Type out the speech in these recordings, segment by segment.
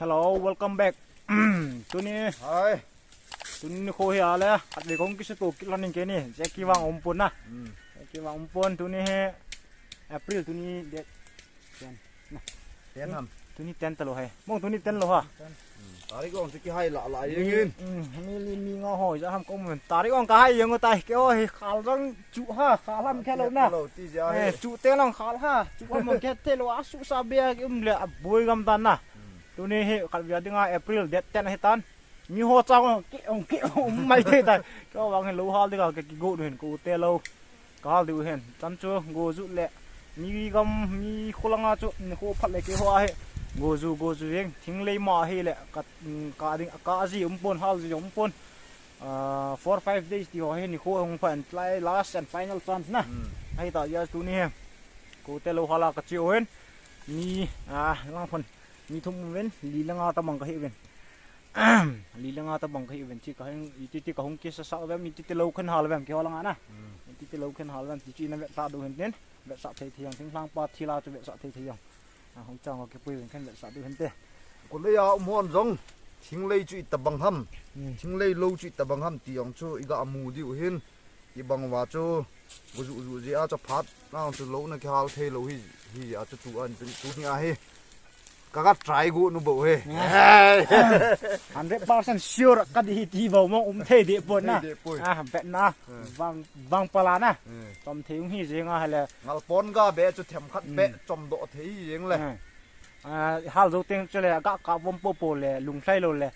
Hello, welcome back. Tuni khôi à lẽ, at về công kích số kỹ năng cái này, sẽ kỳ vọng ổn na, kỳ vọng ổn tuni he April tuni date ten ham, tuni 10 talo hay, mong tuni 10 lo ha. tarik on siki hay lạ lại như mi ngõ hỏi ra ham công mình, tarik on cả hai yang tay, cái ơi khal răng trụ ha, khal ham cái lâu na, trụ tên lòng khal ha, trụ ham một cái tên lo asu sabia cái lệ bôi gam tan na. Tuni he kalau dia dengar April date 10 hitan ni ho chang ke mai the tai ko wang he lo hal de ka ki go hen ko te lo kal du hen tan chu go zu le ni gam mi khulanga chu ni ho phat le ke ho he go zu yeng thing le ma he le ka ding ka ji pon hal ji pon 4-5 days ti ho he ni ho hong phan lai last and final chance na ai ta ya tu ni he ko te lo hala ka chiu hen ni lang phan ni thum ven li langa ta mang ka he ven li langa ta bang ka he ven chi ka heng ti ka hong ke sa sa vem ti lo khan hal vem ke holanga na ti lo khan hal vem ti chi na ve ta do hen den ve sa thei thiang thing lang pa thila chu ve sa thei thiang hong chang ke pui ven khan ve sa do hen te ko le ya mon jong thing lei chu ta bang ham thing lei lo chu ta bang ham ti ong chu iga amu di u hin i bang wa chu bu zu ji a cha phat na chu lo na ke hal thei lo hi a chu tu an tu ni a he các trai gu nu bộ he 100% sure ka di ti vào mo the de pon na bet na wang pala na tom thing hi jinga hala ngal pon ga be chu them khat be chom do thei jeng le hal zo teng chele ka bom po le lung sai lo le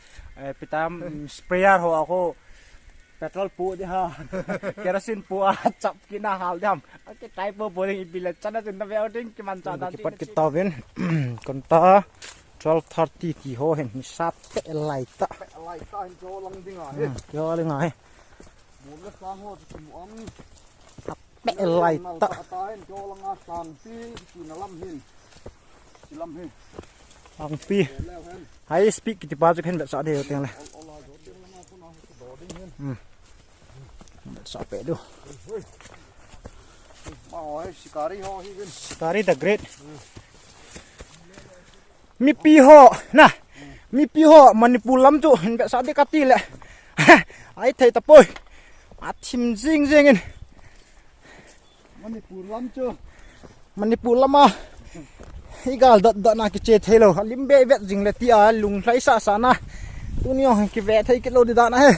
pitam sprayer ho ko petrol pu de ha kerosene pu chap kina hal dam cái tai po ding ipila chana tin na veo ding ki man cha dan ki pat ki ta ven kon ta 12:30 ki ho hen ni sap pe lai ta hin jo lang ding a he jo le ngai mu le sang ho chu mu am pe lai ta ta hin jo lang a sang ti na lam hin ang pi hai speak ki pa chu hen ba sa de teng le sa pe do Shikari the great mi pi ho na mi pi ho Manipur lam chu hin sa de ka ti le ai thei ta poi a thim jing in Manipur lama igal da na ki che thelo lim be vet jing le ti a lung hlai sa na tu ni ki ve thei ki lo di da na he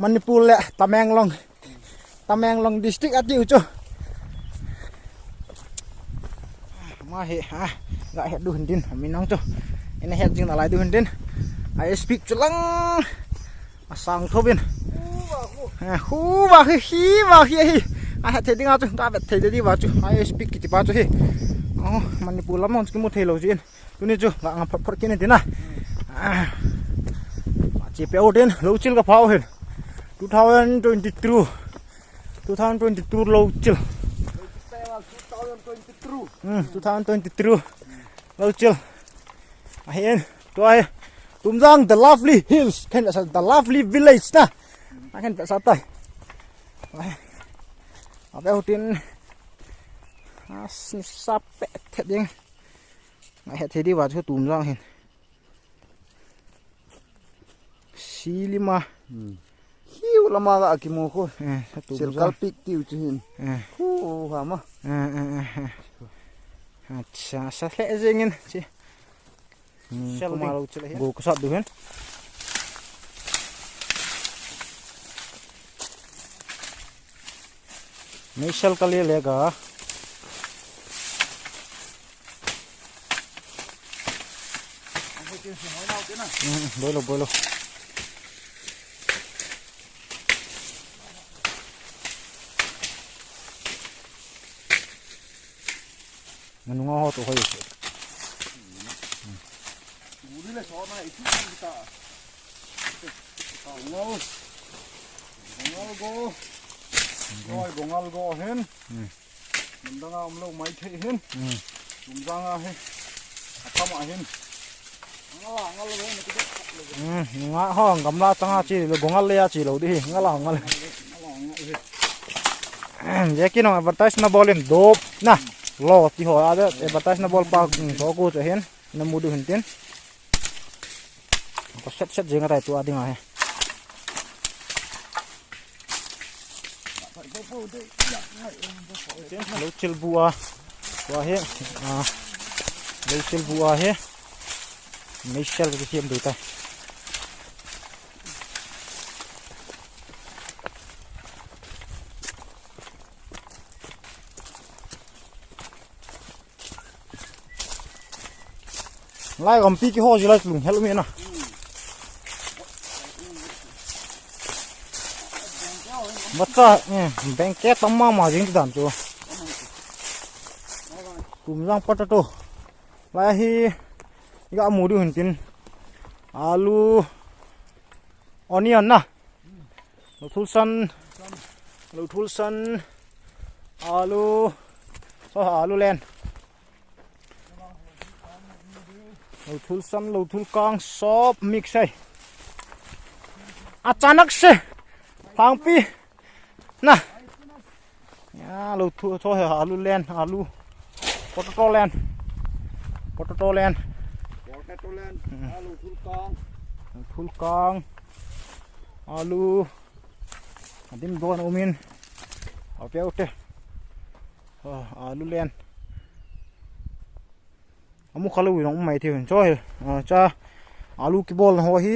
Manipur le Tamenglong district atiu chu ma he ga he du hin min nong chu ene he jing na lai du hin I speak chulang asang thobin hu wa hi a ha the dinga chu ta bet the di wa chu I speak ki pa chu he Manipur lam mon ki mu thelo jin tu ni chu ga nga phot ki ne dina chi pe oden lo chil ka phao hin 2022 low chill 2023 low chill ahen toi Tumjang the lovely hills khen là the lovely village na khen phải sao tay ở bên trên sắp thật điên ngày thế đi vào cho Tumjang hen Silima hiu lama ga akimo ko circle pick tiu chin hu ha ma acha sa le jengin chi sel ma lo chile go ko sa du hen नहीं शल का ले लेगा बोलो Manunga ho to hoy. Uri le so na itu kita. Gongal go hen. Mendanga umlo mai the hen. Tumjanga he. Akama hen. Nga ho gamla tanga chi lo gongal le ya chi lo di ngala ngal. Je ki no advertise na bolen do na lo ti ho ada batas na ball park to ko cho hen na mudu hin tin ko set jeng rai tu ading a he lo chil bua wa he lo chil bua he mấy shell cái xem được tay lại còn pi cái hồ gì lại lùng hết luôn miền à mất ra bánh két tắm mà dính cái đàn chưa cùng rang potato lại hi gạo mù đi hình tin alu onion na lẩu thul san alu so alu len lẩu thul san lẩu thul kang sop mix ấy achanak se phang pi na ya lẩu thul so alu len alu potato len alu thul kang alu dim don umin apeute alu len amu khalu nong mai thiun choi cha alu ki bol ho hi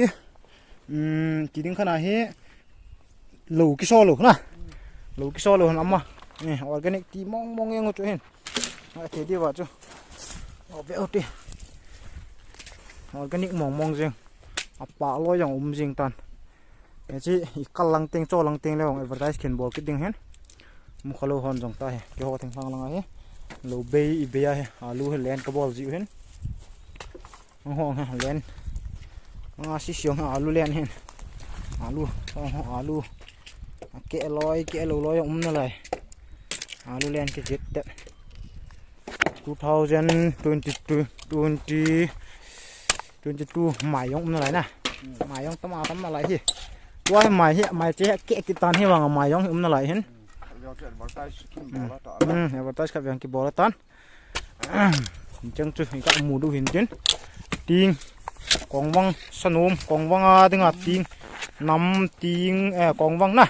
ki ding khana hi lu ki so lu na lu ki so lu amma ni organic ti mong yang cho hen thế đi vào chứ apeute organic mong riêng apa lo yang riêng tan chứ cái lăng tiếng cho lăng tiếng leo advertise khen bol cái tiếng hen mu khalo hon jong ta he ke ho thang phang langa he lo be I be he alu he len ka bol ji hen ho ha len si siong alu len hen alu ke loi na lai alu len ke jet 2022 mày giống nó lại nè mày giống tấm lại gì qua mày chế kẹt cái tan hay bằng mày giống nó lại hết advertise cái việc cái bò tan chân chú hình các mù đu hình trên tiếng con văng sân con văng tiếng tiếng nằm tiếng con văng nè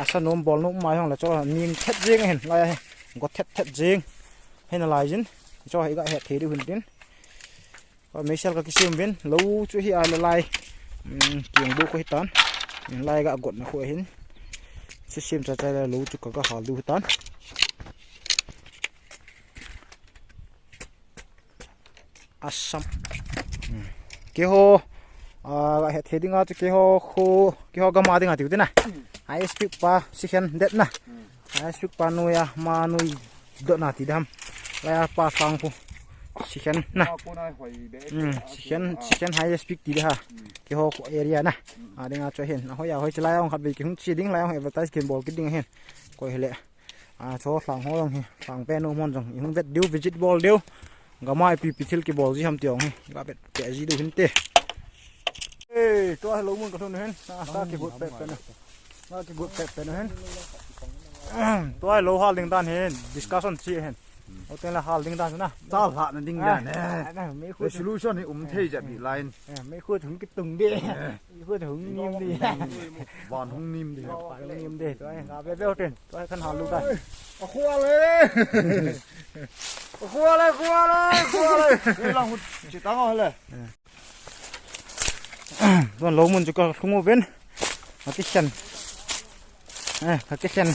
sân ôm bò nó mày không là cho nhìn thét riêng hình lại có thét riêng hay là lại chứ cho hay gọi thế đi hình trên mấy xe cái xem bên lâu chú hi là lại kiềng bố có tán lại gạ gọn nó khỏe hết sẽ xem cho trái là lâu chú có hào lưu tán asam cái hồ gạ thế đi ngã cái hồ khô cái hồ gama đi ngã tiểu thế này ai speak pa sihen det na ai speak pa nuya ma nui dot na ti dam lại pa phang phu sihen na sihen high speed ti ha cái hồ area na đi ngã cho hen nó hỏi hỏi lại ông hạt bị cái hung chi đinh lại ông advertise khen ball cái đinh hen coi hele cho phang ho long phang pen no mon jong hung vet diu visit ball diu gamai pi thil cái ball gì ham tiong ga bet cái gì đâu hin te to lâu mun có thôn hen ta cái bột pep pen nó cái bột pep pen hen to lâu hal ding dan hen discussion chi hen ở tên là hal ding dan na sao hạ nó đinh ra nè resolution thì thay ra bị line mấy khu thủng cái từng đi khu thủng nim đi vòn không nim đi nim đi tôi ngã về về trên tôi khăn hal luôn đây khua lên cái lòng chỉ tao ngồi lên còn lâu mun chỉ có không có bên cái chân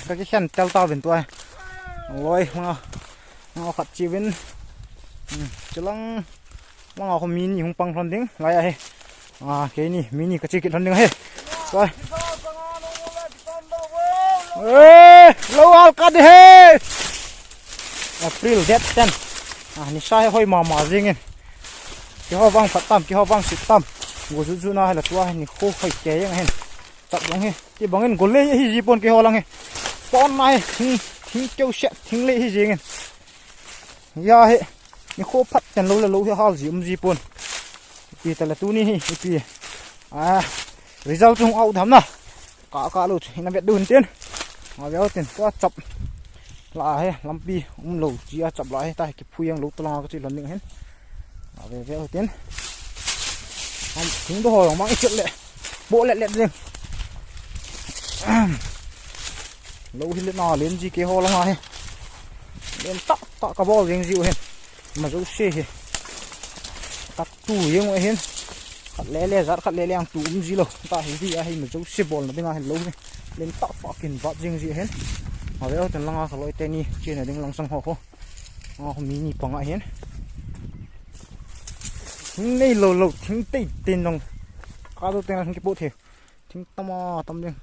cái chân treo tao bên tôi rồi nó khát chi bên chỉ lăng nó không mini không băng thân tiếng lại cái này mini cái chi kiện thân tiếng hết rồi lâu al cắt đi hết April dead ten ni sai hoi mà riêng nghe cái hoa vang phát tam cái hoa vang xịt tam ngô chú na hay là tua hay ni khô phải chế như thế tập giống he cái bằng cái gối lê hay gì pon cái hoa lăng he pon này thinh kêu sẹt thinh lê hay gì nghe ya he ni khô phát ten lâu là lâu hay hal gì pon thì tại là tu ni thì result trong ao thắm nào cả lâu nó biết đun tiền mà béo tiền quá chọc lại làm pi lẩu chia chập lại tay cái phui lẩu tao cái gì lần nữa hết về về tiến chúng tôi hỏi mang cái chuyện lệ bộ lệ riêng lẩu thì lên nọ lên gì cái hồ là ngay lên tóc cả bao riêng dịu hết mà dấu xe hết cắt tủ riêng vậy hết cắt lẻ rát cắt lẻ ăn tủ gì đâu ta thấy gì hay mà dấu xe bol nó bên ngoài lẩu này lên tóc fucking vắt riêng dịu hết mà bây giờ thì lăng cái lối tên đi trên này đứng lăng sông hồ không mini bằng ai hết này lẩu thính tây tên đồng cá đâu tên là cái bộ thiệt thính tâm riêng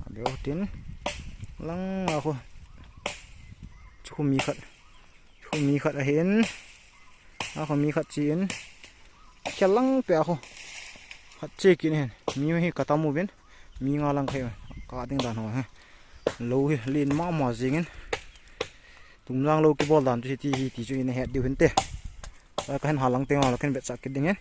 điều tiến lăng là không mi khật ở hiến không mi khật chiến cái lăng bèo không khật chơi kia này mi hay cả tao mua biến mi ngon lăng khéo cả tiếng đàn hỏi ha lâu lên mà gì nghe tung răng lâu cái bò đàn thì chơi này hẹn điều hiến tê cái hắn hà lăng tiếng là cái biệt sắc cái tiếng ấy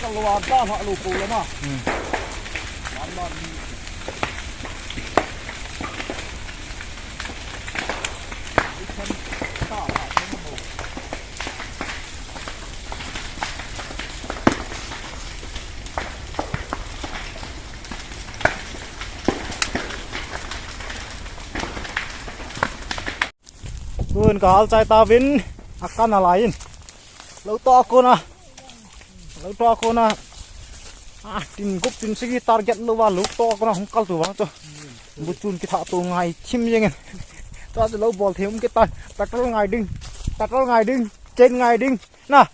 kalau ada mak lupa lah mah. Vườn cả hal chai ta vin akan lain. Lau to aku na. Lau to aku na. Tin gup tin segi target lu wa lu to aku na hongkal tu bang tu. Bucun kita tu ngai chim je ngan. To lau bol thêm cái tay. Petrol ngai ding, trên ngai ding. Nah,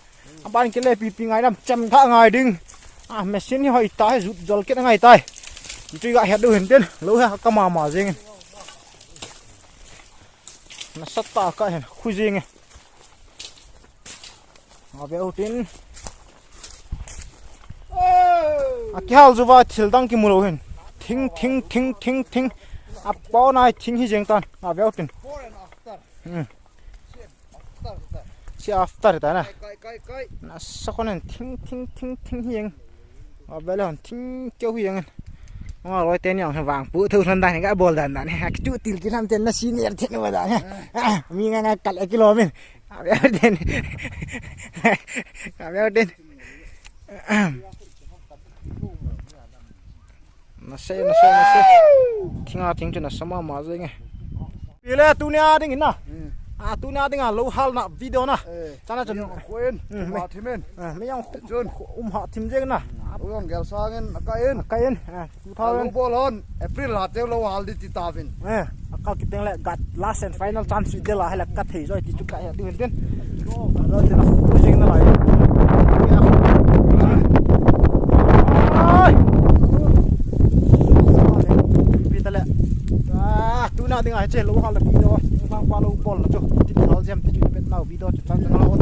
ban cái le pi ngai nam cham tha ngai ding. Mesin ni hoi tai rút jol cái ngai tai. Chui gak head du hin tin. Lau ha kama ma je ngan. Nó sắt ta cái khui riêng này, béo tin, cái hal dù vậy thiếu đăng cái mùi hình, thinh, bao này thinh hi riêng tan, béo tin, chỉ after đấy nè, nó sao con này thinh hiền, béo là thinh kêu hiền. Rồi tên nhỏ vàng bự thâu thân đây cái bồn đàn này cái chú tiền cái làm tiền nó xin tiền thiệt mà đấy nha mi ngay cắt lại kilo mình béo tên nó xe tiếng cho nó sama mà rồi nghe bây giờ tu nia tiếng nào tu nia tiếng lâu hal na video na cho nó chọn quên mà thêm men mấy ông họ thêm riêng na ông gel sang cái in lâu bol on April hạt theo lâu hal đi tita vin akal kita lại got last and final chance dia lah hay là cắt thì rồi thì chúng ta hẹn đi đến rồi thì nó riêng nó lại kita lại tu na tiếng ai chơi lâu hal là video sang qua lâu bol là cho thì nó xem thì chúng biết nào video chúng ta sẽ nói ok